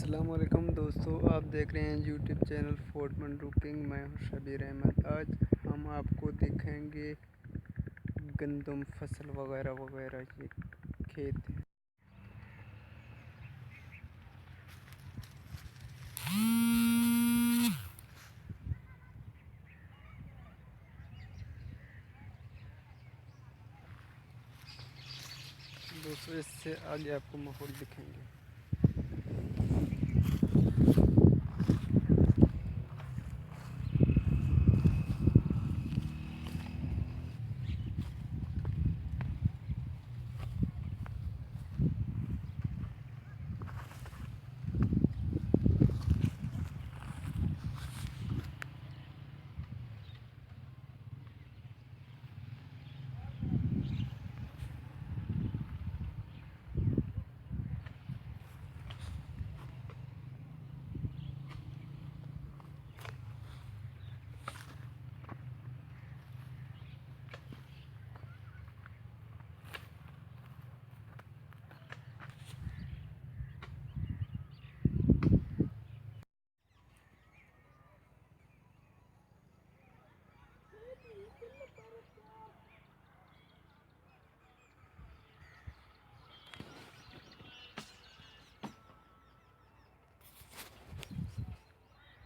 अस्सलाम वालेकुम दोस्तों, आप देख रहे हैं यूट्यूब चैनल फोर्टमन कुकिंग। मैं हूं शबीर अहमद। आज हम आपको दिखाएंगे गंदम फसल वगैरह वगैरह के खेत हैं। दोस्तों इससे आगे आपको माहौल दिखाएंगे।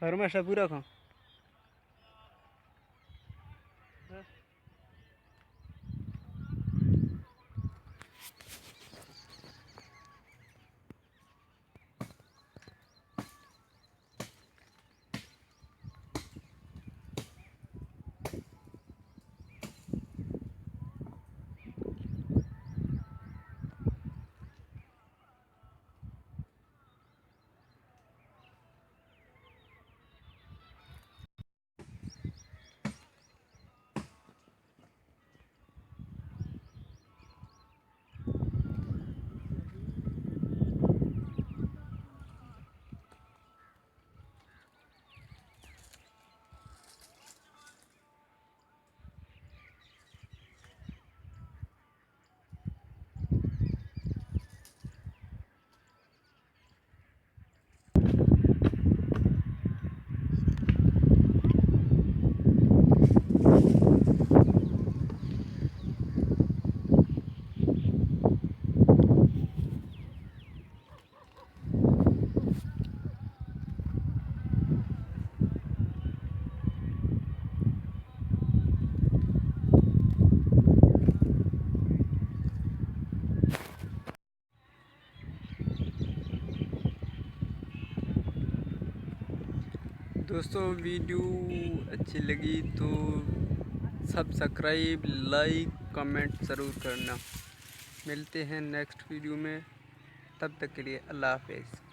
हरमाशा पूरा खा दोस्तों। वीडियो अच्छी लगी तो सब्सक्राइब, लाइक, कमेंट ज़रूर करना। मिलते हैं नेक्स्ट वीडियो में, तब तक के लिए अल्लाह हाफ़िज़।